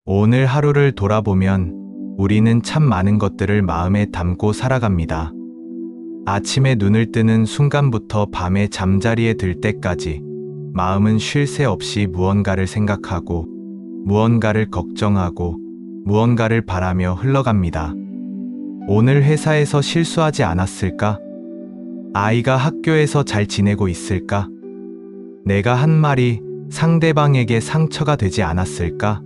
오늘 하루를 돌아보면 우리는 참 많은 것들을 마음에 담고 살아갑니다. 아침에 눈을 뜨는 순간부터 밤에 잠자리에 들 때까지 마음은 쉴 새 없이 무언가를 생각하고, 무언가를 걱정하고, 무언가를 바라며 흘러갑니다. 오늘 회사에서 실수하지 않았을까? 아이가 학교에서 잘 지내고 있을까? 내가 한 말이 상대방에게 상처가 되지 않았을까?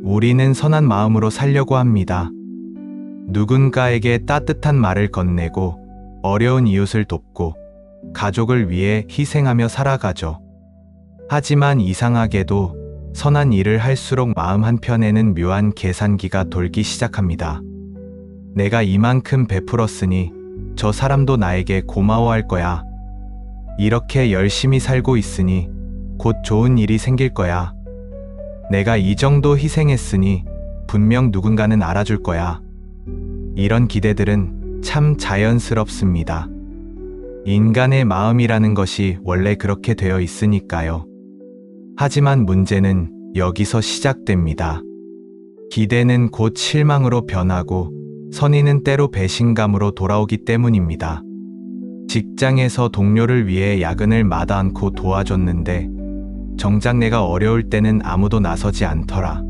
우리는 선한 마음으로 살려고 합니다. 누군가에게 따뜻한 말을 건네고, 어려운 이웃을 돕고, 가족을 위해 희생하며 살아가죠. 하지만 이상하게도 선한 일을 할수록 마음 한편에는 묘한 계산기가 돌기 시작합니다. 내가 이만큼 베풀었으니 저 사람도 나에게 고마워할 거야. 이렇게 열심히 살고 있으니 곧 좋은 일이 생길 거야. 내가 이 정도 희생했으니 분명 누군가는 알아줄 거야. 이런 기대들은 참 자연스럽습니다. 인간의 마음이라는 것이 원래 그렇게 되어 있으니까요. 하지만 문제는 여기서 시작됩니다. 기대는 곧 실망으로 변하고 선의는 때로 배신감으로 돌아오기 때문입니다. 직장에서 동료를 위해 야근을 마다 않고 도와줬는데 정작 내가 어려울 때는 아무도 나서지 않더라.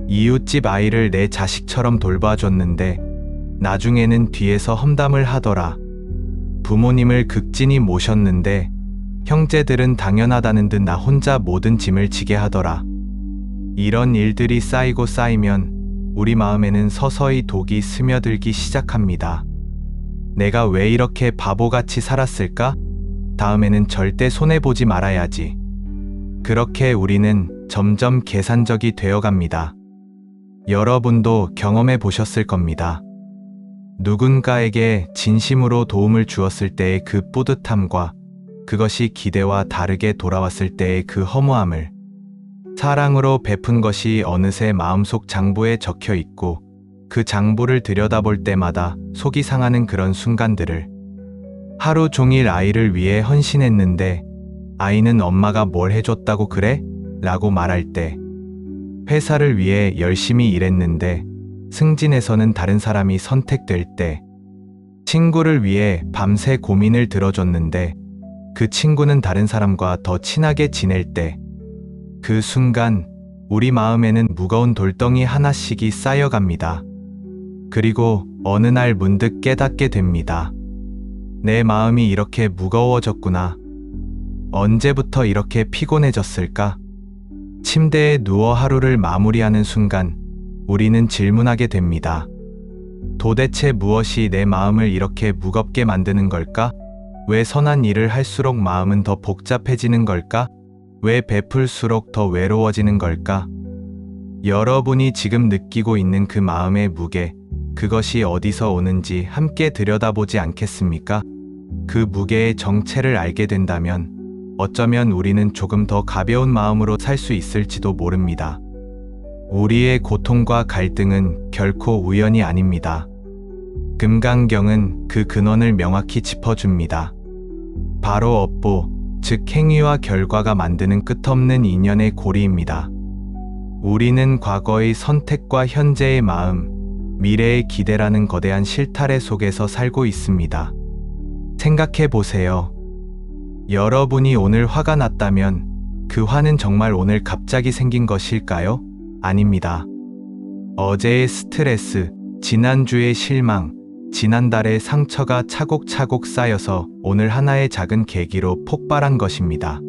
이웃집 아이를 내 자식처럼 돌봐줬는데 나중에는 뒤에서 험담을 하더라. 부모님을 극진히 모셨는데 형제들은 당연하다는 듯 나 혼자 모든 짐을 지게 하더라. 이런 일들이 쌓이고 쌓이면 우리 마음에는 서서히 독이 스며들기 시작합니다. 내가 왜 이렇게 바보같이 살았을까? 다음에는 절대 손해보지 말아야지. 그렇게 우리는 점점 계산적이 되어갑니다. 여러분도 경험해 보셨을 겁니다. 누군가에게 진심으로 도움을 주었을 때의 그 뿌듯함과 그것이 기대와 다르게 돌아왔을 때의 그 허무함을, 사랑으로 베푼 것이 어느새 마음속 장부에 적혀 있고 그 장부를 들여다볼 때마다 속이 상하는 그런 순간들을, 하루 종일 아이를 위해 헌신했는데 아이는 엄마가 뭘 해줬다고 그래? 라고 말할 때, 회사를 위해 열심히 일했는데 승진에서는 다른 사람이 선택될 때, 친구를 위해 밤새 고민을 들어줬는데 그 친구는 다른 사람과 더 친하게 지낼 때, 그 순간 우리 마음에는 무거운 돌덩이 하나씩이 쌓여갑니다. 그리고 어느 날 문득 깨닫게 됩니다. 내 마음이 이렇게 무거워졌구나. 언제부터 이렇게 피곤해졌을까? 침대에 누워 하루를 마무리하는 순간 우리는 질문하게 됩니다. 도대체 무엇이 내 마음을 이렇게 무겁게 만드는 걸까? 왜 선한 일을 할수록 마음은 더 복잡해지는 걸까? 왜 베풀수록 더 외로워지는 걸까? 여러분이 지금 느끼고 있는 그 마음의 무게, 그것이 어디서 오는지 함께 들여다보지 않겠습니까? 그 무게의 정체를 알게 된다면 어쩌면 우리는 조금 더 가벼운 마음으로 살 수 있을지도 모릅니다. 우리의 고통과 갈등은 결코 우연이 아닙니다. 금강경은 그 근원을 명확히 짚어줍니다. 바로 업보, 즉 행위와 결과가 만드는 끝없는 인연의 고리입니다. 우리는 과거의 선택과 현재의 마음, 미래의 기대라는 거대한 실타래 속에서 살고 있습니다. 생각해 보세요. 여러분이 오늘 화가 났다면 그 화는 정말 오늘 갑자기 생긴 것일까요? 아닙니다. 어제의 스트레스, 지난주의 실망, 지난달의 상처가 차곡차곡 쌓여서 오늘 하나의 작은 계기로 폭발한 것입니다.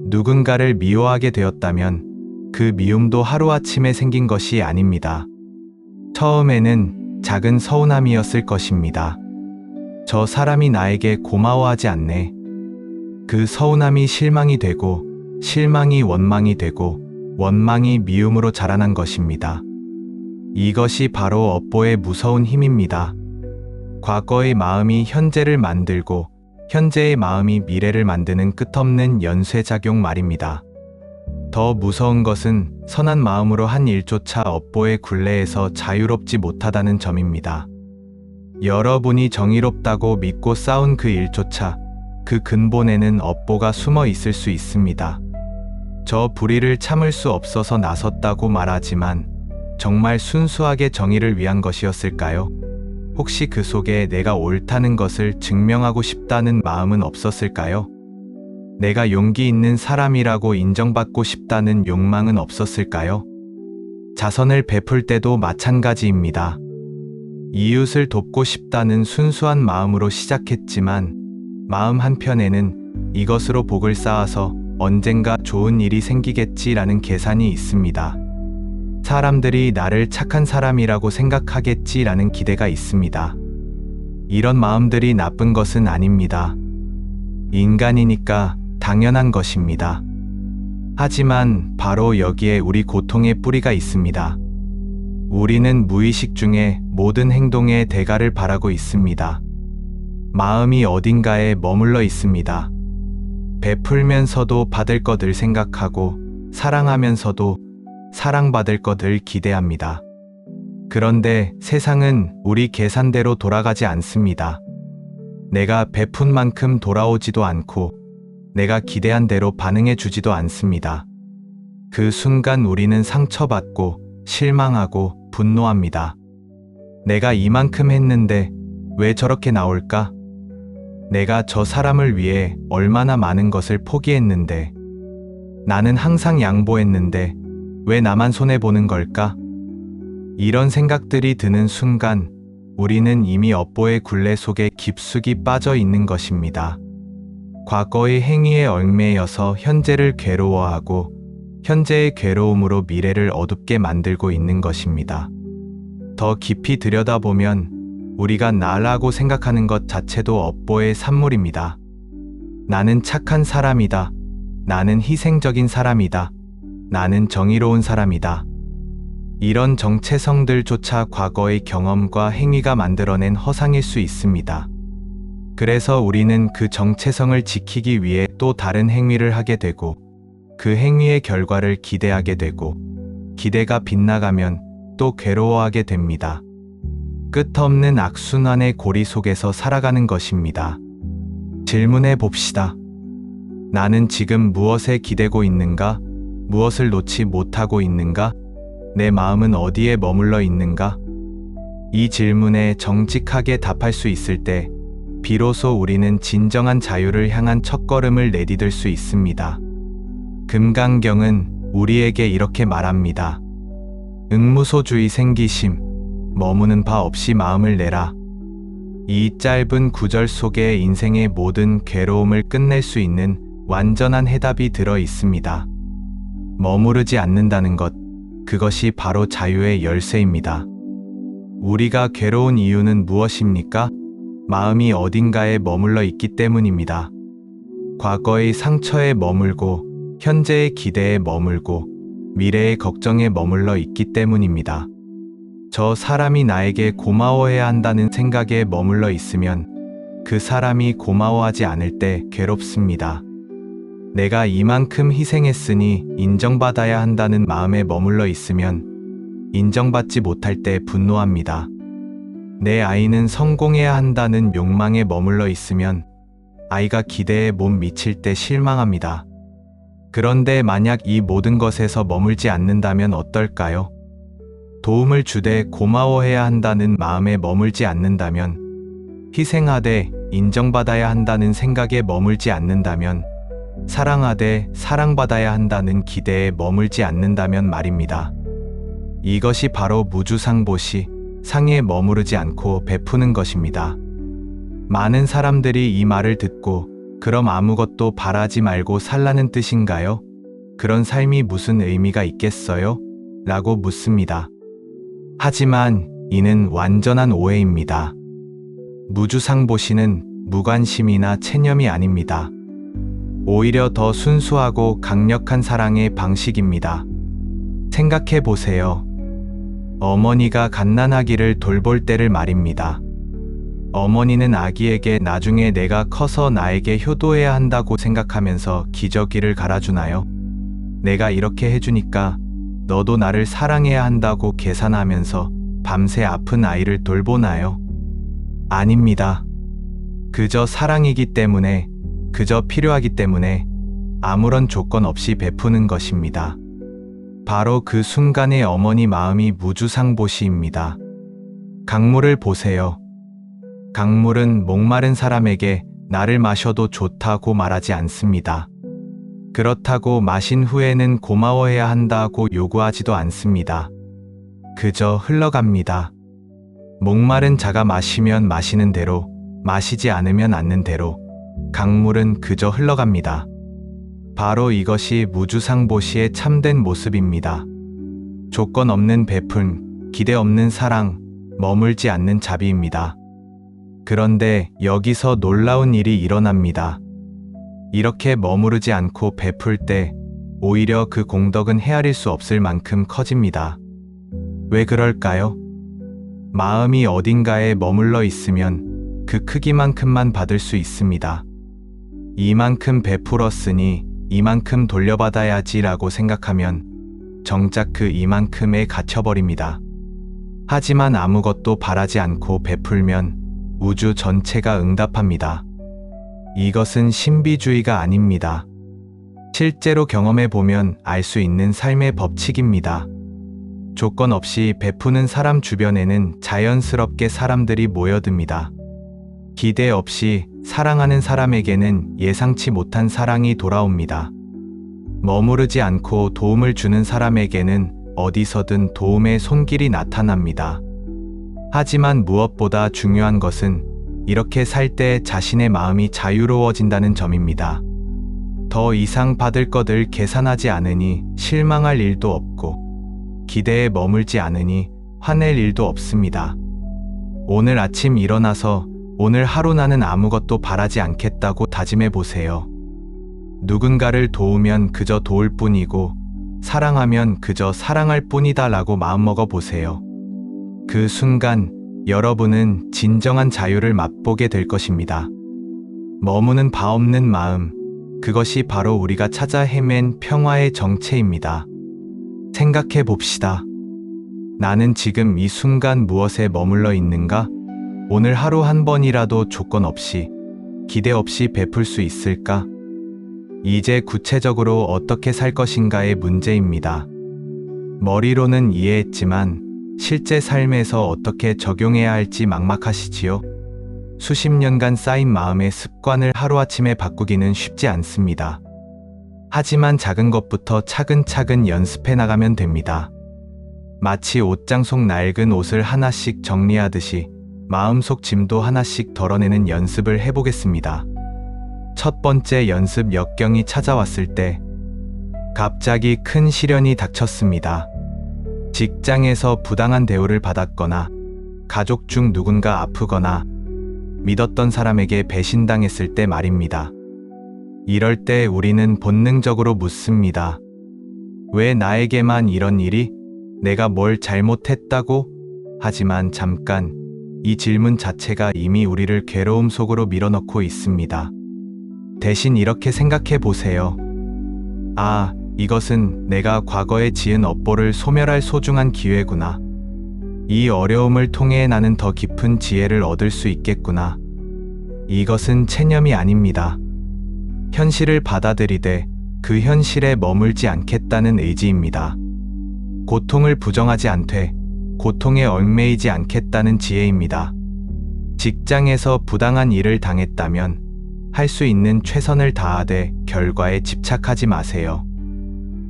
누군가를 미워하게 되었다면 그 미움도 하루아침에 생긴 것이 아닙니다. 처음에는 작은 서운함이었을 것입니다. 저 사람이 나에게 고마워하지 않네. 그 서운함이 실망이 되고, 실망이 원망이 되고, 원망이 미움으로 자라난 것입니다. 이것이 바로 업보의 무서운 힘입니다. 과거의 마음이 현재를 만들고 현재의 마음이 미래를 만드는 끝없는 연쇄작용 말입니다. 더 무서운 것은 선한 마음으로 한 일조차 업보의 굴레에서 자유롭지 못하다는 점입니다. 여러분이 정의롭다고 믿고 싸운 그 일조차 그 근본에는 업보가 숨어 있을 수 있습니다. 저 불의를 참을 수 없어서 나섰다고 말하지만 정말 순수하게 정의를 위한 것이었을까요? 혹시 그 속에 내가 옳다는 것을 증명하고 싶다는 마음은 없었을까요? 내가 용기 있는 사람이라고 인정받고 싶다는 욕망은 없었을까요? 자선을 베풀 때도 마찬가지입니다. 이웃을 돕고 싶다는 순수한 마음으로 시작했지만 마음 한편에는 이것으로 복을 쌓아서 언젠가 좋은 일이 생기겠지라는 계산이 있습니다. 사람들이 나를 착한 사람이라고 생각하겠지라는 기대가 있습니다. 이런 마음들이 나쁜 것은 아닙니다. 인간이니까 당연한 것입니다. 하지만 바로 여기에 우리 고통의 뿌리가 있습니다. 우리는 무의식 중에 모든 행동의 대가를 바라고 있습니다. 마음이 어딘가에 머물러 있습니다. 베풀면서도 받을 것을 생각하고 사랑하면서도 사랑받을 것을 기대합니다. 그런데 세상은 우리 계산대로 돌아가지 않습니다. 내가 베푼 만큼 돌아오지도 않고 내가 기대한 대로 반응해 주지도 않습니다. 그 순간 우리는 상처받고 실망하고 분노합니다. 내가 이만큼 했는데 왜 저렇게 나올까? 내가 저 사람을 위해 얼마나 많은 것을 포기했는데, 나는 항상 양보했는데 왜 나만 손해보는 걸까? 이런 생각들이 드는 순간 우리는 이미 업보의 굴레 속에 깊숙이 빠져 있는 것입니다. 과거의 행위에 얽매여서 현재를 괴로워하고 현재의 괴로움으로 미래를 어둡게 만들고 있는 것입니다. 더 깊이 들여다보면 우리가 나라고 생각하는 것 자체도 업보의 산물입니다. 나는 착한 사람이다. 나는 희생적인 사람이다. 나는 정의로운 사람이다. 이런 정체성들조차 과거의 경험과 행위가 만들어낸 허상일 수 있습니다. 그래서 우리는 그 정체성을 지키기 위해 또 다른 행위를 하게 되고 그 행위의 결과를 기대하게 되고 기대가 빗나가면 또 괴로워하게 됩니다. 끝없는 악순환의 고리 속에서 살아가는 것입니다. 질문해 봅시다. 나는 지금 무엇에 기대고 있는가? 무엇을 놓지 못하고 있는가? 내 마음은 어디에 머물러 있는가? 이 질문에 정직하게 답할 수 있을 때 비로소 우리는 진정한 자유를 향한 첫걸음을 내디딜 수 있습니다. 금강경은 우리에게 이렇게 말합니다. 응무소주의 생기심, 머무는 바 없이 마음을 내라. 이 짧은 구절 속에 인생의 모든 괴로움을 끝낼 수 있는 완전한 해답이 들어 있습니다. 머무르지 않는다는 것, 그것이 바로 자유의 열쇠입니다. 우리가 괴로운 이유는 무엇입니까? 마음이 어딘가에 머물러 있기 때문입니다. 과거의 상처에 머물고 현재의 기대에 머물고 미래의 걱정에 머물러 있기 때문입니다. 저 사람이 나에게 고마워해야 한다는 생각에 머물러 있으면 그 사람이 고마워하지 않을 때 괴롭습니다. 내가 이만큼 희생했으니 인정받아야 한다는 마음에 머물러 있으면 인정받지 못할 때 분노합니다. 내 아이는 성공해야 한다는 욕망에 머물러 있으면 아이가 기대에 못 미칠 때 실망합니다. 그런데 만약 이 모든 것에서 머물지 않는다면 어떨까요? 도움을 주되 고마워해야 한다는 마음에 머물지 않는다면, 희생하되 인정받아야 한다는 생각에 머물지 않는다면, 사랑하되 사랑받아야 한다는 기대에 머물지 않는다면 말입니다. 이것이 바로 무주상보시, 상에 머무르지 않고 베푸는 것입니다. 많은 사람들이 이 말을 듣고 그럼 아무것도 바라지 말고 살라는 뜻인가요? 그런 삶이 무슨 의미가 있겠어요? 라고 묻습니다. 하지만 이는 완전한 오해입니다. 무주상보시는 무관심이나 체념이 아닙니다. 오히려 더 순수하고 강력한 사랑의 방식입니다. 생각해 보세요. 어머니가 갓난아기를 돌볼 때를 말입니다. 어머니는 아기에게 나중에 내가 커서 나에게 효도해야 한다고 생각하면서 기저귀를 갈아주나요? 내가 이렇게 해주니까 너도 나를 사랑해야 한다고 계산하면서 밤새 아픈 아이를 돌보나요? 아닙니다. 그저 사랑이기 때문에, 그저 필요하기 때문에, 아무런 조건 없이 베푸는 것입니다. 바로 그 순간의 어머니 마음이 무주상보시입니다. 강물을 보세요. 강물은 목마른 사람에게 나를 마셔도 좋다고 말하지 않습니다. 그렇다고 마신 후에는 고마워해야 한다고 요구하지도 않습니다. 그저 흘러갑니다. 목마른 자가 마시면 마시는 대로, 마시지 않으면 않는 대로 강물은 그저 흘러갑니다. 바로 이것이 무주상보시의 참된 모습입니다. 조건 없는 베풀, 기대 없는 사랑, 머물지 않는 자비입니다. 그런데 여기서 놀라운 일이 일어납니다. 이렇게 머무르지 않고 베풀 때 오히려 그 공덕은 헤아릴 수 없을 만큼 커집니다. 왜 그럴까요? 마음이 어딘가에 머물러 있으면 그 크기만큼만 받을 수 있습니다. 이만큼 베풀었으니 이만큼 돌려받아야지라고 생각하면 정작 그 이만큼에 갇혀버립니다. 하지만 아무것도 바라지 않고 베풀면 우주 전체가 응답합니다. 이것은 신비주의가 아닙니다. 실제로 경험해 보면 알 수 있는 삶의 법칙입니다. 조건 없이 베푸는 사람 주변에는 자연스럽게 사람들이 모여듭니다. 기대 없이 사랑하는 사람에게는 예상치 못한 사랑이 돌아옵니다. 머무르지 않고 도움을 주는 사람에게는 어디서든 도움의 손길이 나타납니다. 하지만 무엇보다 중요한 것은 이렇게 살 때 자신의 마음이 자유로워진다는 점입니다. 더 이상 받을 것을 계산하지 않으니 실망할 일도 없고 기대에 머물지 않으니 화낼 일도 없습니다. 오늘 아침 일어나서 오늘 하루 나는 아무것도 바라지 않겠다고 다짐해 보세요. 누군가를 도우면 그저 도울 뿐이고 사랑하면 그저 사랑할 뿐이다 라고 마음먹어 보세요. 그 순간 여러분은 진정한 자유를 맛보게 될 것입니다. 머무는 바 없는 마음, 그것이 바로 우리가 찾아 헤맨 평화의 정체입니다. 생각해 봅시다. 나는 지금 이 순간 무엇에 머물러 있는가? 오늘 하루 한 번이라도 조건 없이, 기대 없이 베풀 수 있을까? 이제 구체적으로 어떻게 살 것인가의 문제입니다. 머리로는 이해했지만 실제 삶에서 어떻게 적용해야 할지 막막하시지요? 수십 년간 쌓인 마음의 습관을 하루아침에 바꾸기는 쉽지 않습니다. 하지만 작은 것부터 차근차근 연습해 나가면 됩니다. 마치 옷장 속 낡은 옷을 하나씩 정리하듯이 마음속 짐도 하나씩 덜어내는 연습을 해보겠습니다. 첫 번째 연습, 역경이 찾아왔을 때 갑자기 큰 시련이 닥쳤습니다. 직장에서 부당한 대우를 받았거나 가족 중 누군가 아프거나 믿었던 사람에게 배신당했을 때 말입니다. 이럴 때 우리는 본능적으로 묻습니다. 왜 나에게만 이런 일이? 내가 뭘 잘못했다고? 하지만 잠깐, 이 질문 자체가 이미 우리를 괴로움 속으로 밀어넣고 있습니다. 대신 이렇게 생각해 보세요. 아, 이것은 내가 과거에 지은 업보를 소멸할 소중한 기회구나. 이 어려움을 통해 나는 더 깊은 지혜를 얻을 수 있겠구나. 이것은 체념이 아닙니다. 현실을 받아들이되 그 현실에 머물지 않겠다는 의지입니다. 고통을 부정하지 않되 고통에 얽매이지 않겠다는 지혜입니다. 직장에서 부당한 일을 당했다면 할 수 있는 최선을 다하되 결과에 집착하지 마세요.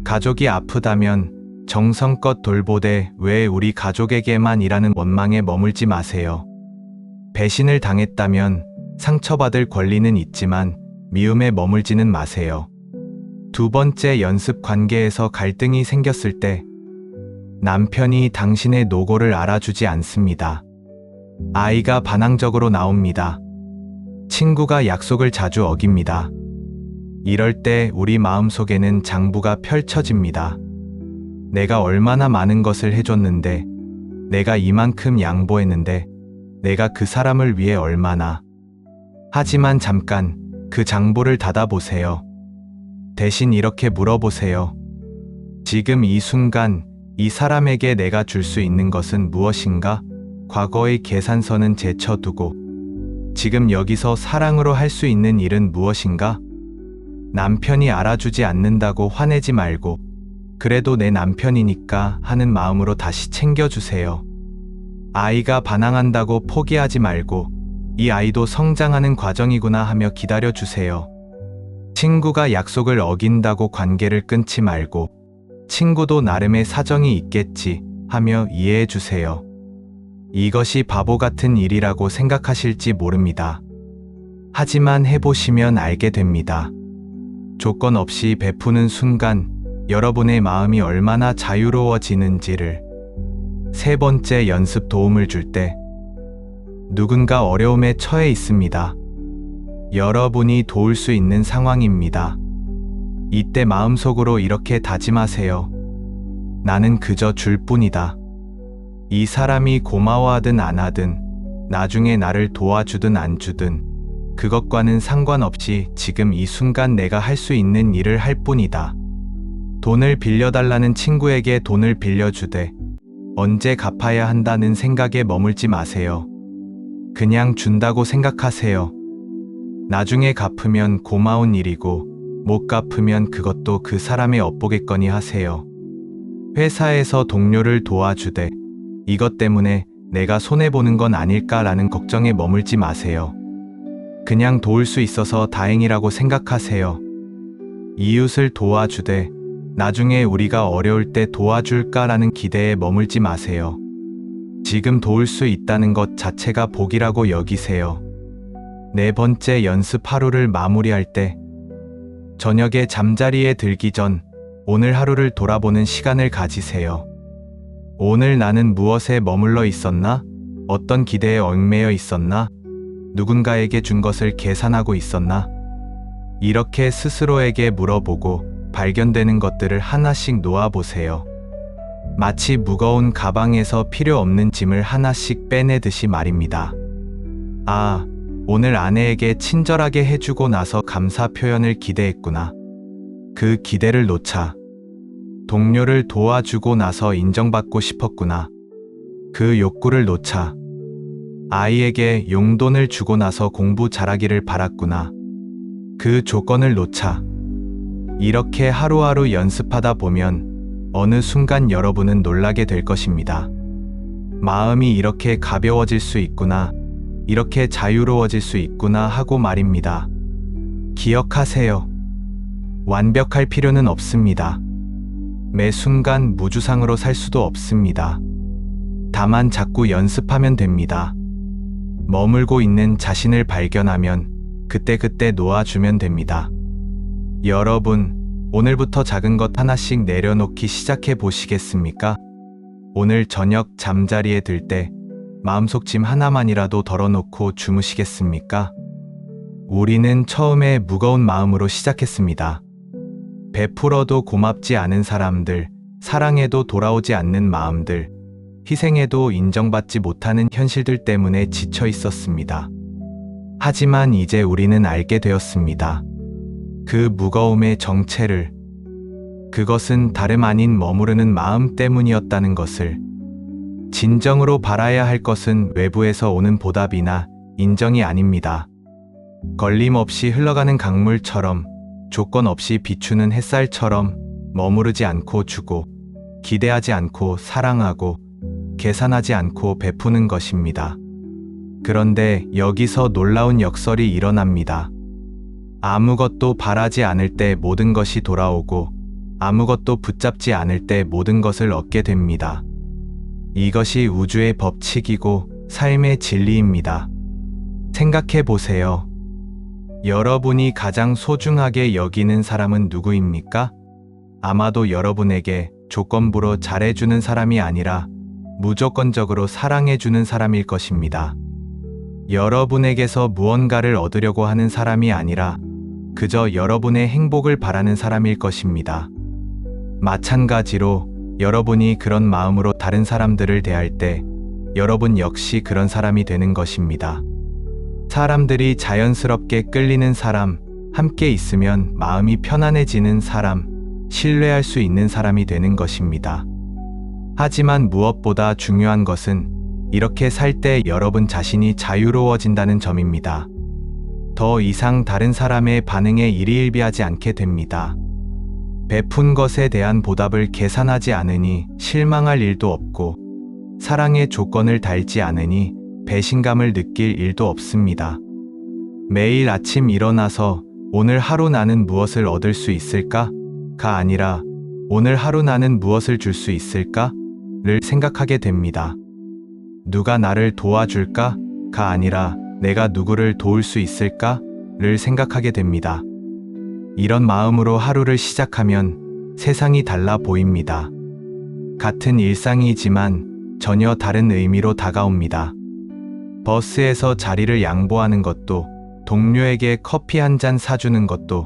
가족이 아프다면 정성껏 돌보되 왜 우리 가족에게만 이라는 원망에 머물지 마세요. 배신을 당했다면 상처받을 권리는 있지만 미움에 머물지는 마세요. 두 번째 연습, 관계에서 갈등이 생겼을 때 남편이 당신의 노고를 알아주지 않습니다. 아이가 반항적으로 나옵니다. 친구가 약속을 자주 어깁니다. 이럴 때 우리 마음속에는 장부가 펼쳐집니다. 내가 얼마나 많은 것을 해줬는데, 내가 이만큼 양보했는데, 내가 그 사람을 위해 얼마나. 하지만 잠깐 그 장부를 닫아보세요. 대신 이렇게 물어보세요. 지금 이 순간 이 사람에게 내가 줄 수 있는 것은 무엇인가? 과거의 계산서는 제쳐두고 지금 여기서 사랑으로 할 수 있는 일은 무엇인가? 남편이 알아주지 않는다고 화내지 말고 그래도 내 남편이니까 하는 마음으로 다시 챙겨주세요. 아이가 반항한다고 포기하지 말고 이 아이도 성장하는 과정이구나 하며 기다려주세요. 친구가 약속을 어긴다고 관계를 끊지 말고 친구도 나름의 사정이 있겠지 하며 이해해주세요. 이것이 바보 같은 일이라고 생각하실지 모릅니다. 하지만 해보시면 알게 됩니다. 조건 없이 베푸는 순간 여러분의 마음이 얼마나 자유로워지는지를. 세 번째, 연습 도움을 줄 때 누군가 어려움에 처해 있습니다. 여러분이 도울 수 있는 상황입니다. 이때 마음속으로 이렇게 다짐하세요. 나는 그저 줄 뿐이다. 이 사람이 고마워하든 안 하든 나중에 나를 도와주든 안 주든 그것과는 상관없이 지금 이 순간 내가 할 수 있는 일을 할 뿐이다. 돈을 빌려달라는 친구에게 돈을 빌려주되 언제 갚아야 한다는 생각에 머물지 마세요. 그냥 준다고 생각하세요. 나중에 갚으면 고마운 일이고 못 갚으면 그것도 그 사람의 업보겠거니 하세요. 회사에서 동료를 도와주되 이것 때문에 내가 손해보는 건 아닐까라는 걱정에 머물지 마세요. 그냥 도울 수 있어서 다행이라고 생각하세요. 이웃을 도와주되 나중에 우리가 어려울 때 도와줄까라는 기대에 머물지 마세요. 지금 도울 수 있다는 것 자체가 복이라고 여기세요. 네 번째, 연습 하루를 마무리할 때 저녁에 잠자리에 들기 전 오늘 하루를 돌아보는 시간을 가지세요. 오늘 나는 무엇에 머물러 있었나? 어떤 기대에 얽매여 있었나? 누군가에게 준 것을 계산하고 있었나? 이렇게 스스로에게 물어보고 발견되는 것들을 하나씩 놓아보세요. 마치 무거운 가방에서 필요 없는 짐을 하나씩 빼내듯이 말입니다. 아, 오늘 아내에게 친절하게 해주고 나서 감사 표현을 기대했구나. 그 기대를 놓자. 동료를 도와주고 나서 인정받고 싶었구나. 그 욕구를 놓자. 아이에게 용돈을 주고 나서 공부 잘하기를 바랐구나. 그 조건을 놓자. 이렇게 하루하루 연습하다 보면 어느 순간 여러분은 놀라게 될 것입니다. 마음이 이렇게 가벼워질 수 있구나, 이렇게 자유로워질 수 있구나 하고 말입니다. 기억하세요. 완벽할 필요는 없습니다. 매 순간 무주상으로 살 수도 없습니다. 다만 자꾸 연습하면 됩니다. 머물고 있는 자신을 발견하면 그때그때 놓아주면 됩니다. 여러분, 오늘부터 작은 것 하나씩 내려놓기 시작해 보시겠습니까? 오늘 저녁 잠자리에 들 때 마음속 짐 하나만이라도 덜어놓고 주무시겠습니까? 우리는 처음에 무거운 마음으로 시작했습니다. 베풀어도 고맙지 않은 사람들, 사랑해도 돌아오지 않는 마음들, 희생해도 인정받지 못하는 현실들 때문에 지쳐 있었습니다. 하지만 이제 우리는 알게 되었습니다. 그 무거움의 정체를. 그것은 다름 아닌 머무르는 마음 때문이었다는 것을. 진정으로 바라야 할 것은 외부에서 오는 보답이나 인정이 아닙니다. 걸림없이 흘러가는 강물처럼, 조건 없이 비추는 햇살처럼 머무르지 않고 주고, 기대하지 않고 사랑하고, 계산하지 않고 베푸는 것입니다. 그런데 여기서 놀라운 역설이 일어납니다. 아무것도 바라지 않을 때 모든 것이 돌아오고 아무것도 붙잡지 않을 때 모든 것을 얻게 됩니다. 이것이 우주의 법칙이고 삶의 진리입니다. 생각해 보세요. 여러분이 가장 소중하게 여기는 사람은 누구입니까? 아마도 여러분에게 조건부로 잘해주는 사람이 아니라 무조건적으로 사랑해주는 사람일 것입니다. 여러분에게서 무언가를 얻으려고 하는 사람이 아니라 그저 여러분의 행복을 바라는 사람일 것입니다. 마찬가지로 여러분이 그런 마음으로 다른 사람들을 대할 때 여러분 역시 그런 사람이 되는 것입니다. 사람들이 자연스럽게 끌리는 사람, 함께 있으면 마음이 편안해지는 사람, 신뢰할 수 있는 사람이 되는 것입니다. 하지만 무엇보다 중요한 것은 이렇게 살 때 여러분 자신이 자유로워진다는 점입니다. 더 이상 다른 사람의 반응에 일희일비하지 않게 됩니다. 베푼 것에 대한 보답을 계산하지 않으니 실망할 일도 없고, 사랑의 조건을 달지 않으니 배신감을 느낄 일도 없습니다. 매일 아침 일어나서 오늘 하루 나는 무엇을 얻을 수 있을까?가 아니라 오늘 하루 나는 무엇을 줄 수 있을까?를 생각하게 됩니다. 누가 나를 도와줄까?가 아니라 내가 누구를 도울 수 있을까?를 생각하게 됩니다. 이런 마음으로 하루를 시작하면 세상이 달라 보입니다. 같은 일상이지만 전혀 다른 의미로 다가옵니다. 버스에서 자리를 양보하는 것도, 동료에게 커피 한 잔 사주는 것도,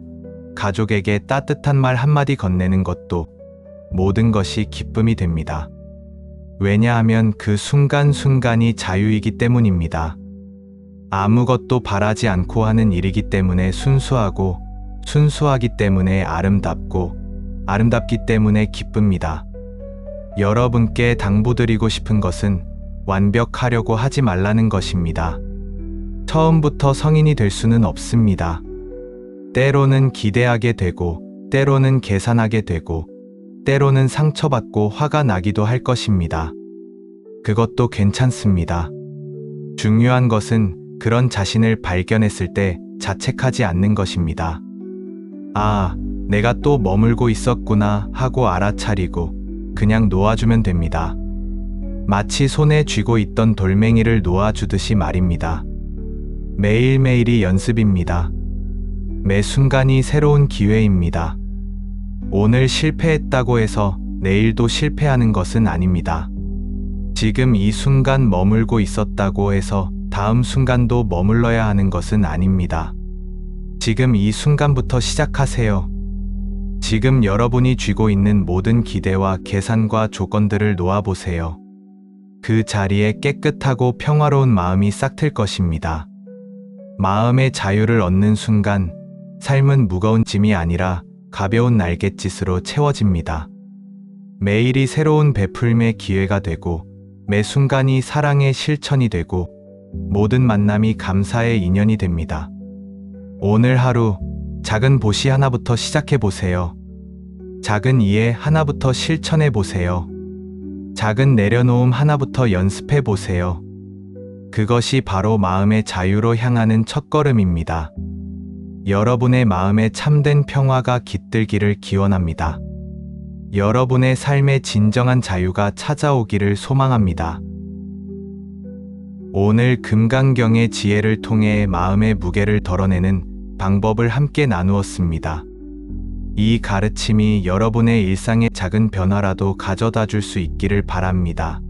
가족에게 따뜻한 말 한마디 건네는 것도 모든 것이 기쁨이 됩니다. 왜냐하면 그 순간순간이 자유이기 때문입니다. 아무것도 바라지 않고 하는 일이기 때문에 순수하고, 순수하기 때문에 아름답고, 아름답기 때문에 기쁩니다. 여러분께 당부드리고 싶은 것은 완벽하려고 하지 말라는 것입니다. 처음부터 성인이 될 수는 없습니다. 때로는 기대하게 되고, 때로는 계산하게 되고, 때로는 상처받고 화가 나기도 할 것입니다. 그것도 괜찮습니다. 중요한 것은 그런 자신을 발견했을 때 자책하지 않는 것입니다. 아, 내가 또 머물고 있었구나 하고 알아차리고 그냥 놓아주면 됩니다. 마치 손에 쥐고 있던 돌멩이를 놓아주듯이 말입니다. 매일매일이 연습입니다. 매 순간이 새로운 기회입니다. 오늘 실패했다고 해서 내일도 실패하는 것은 아닙니다. 지금 이 순간 머물고 있었다고 해서 다음 순간도 머물러야 하는 것은 아닙니다. 지금 이 순간부터 시작하세요. 지금 여러분이 쥐고 있는 모든 기대와 계산과 조건들을 놓아보세요. 그 자리에 깨끗하고 평화로운 마음이 싹 틀 것입니다. 마음의 자유를 얻는 순간, 삶은 무거운 짐이 아니라 가벼운 날갯짓으로 채워집니다. 매일이 새로운 베풀매 기회가 되고, 매 순간이 사랑의 실천이 되고, 모든 만남이 감사의 인연이 됩니다. 오늘 하루 작은 보시 하나부터 시작해 보세요. 작은 이해 하나부터 실천해 보세요. 작은 내려놓음 하나부터 연습해 보세요. 그것이 바로 마음의 자유로 향하는 첫걸음입니다. 여러분의 마음에 참된 평화가 깃들기를 기원합니다. 여러분의 삶의 진정한 자유가 찾아오기를 소망합니다. 오늘 금강경의 지혜를 통해 마음의 무게를 덜어내는 방법을 함께 나누었습니다. 이 가르침이 여러분의 일상에 작은 변화라도 가져다 줄 수 있기를 바랍니다.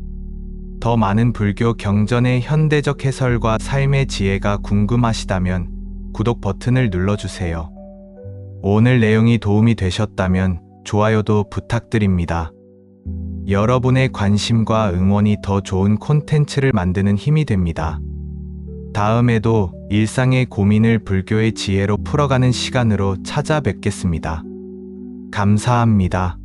더 많은 불교 경전의 현대적 해설과 삶의 지혜가 궁금하시다면 구독 버튼을 눌러주세요. 오늘 내용이 도움이 되셨다면 좋아요도 부탁드립니다. 여러분의 관심과 응원이 더 좋은 콘텐츠를 만드는 힘이 됩니다. 다음에도 일상의 고민을 불교의 지혜로 풀어가는 시간으로 찾아뵙겠습니다. 감사합니다.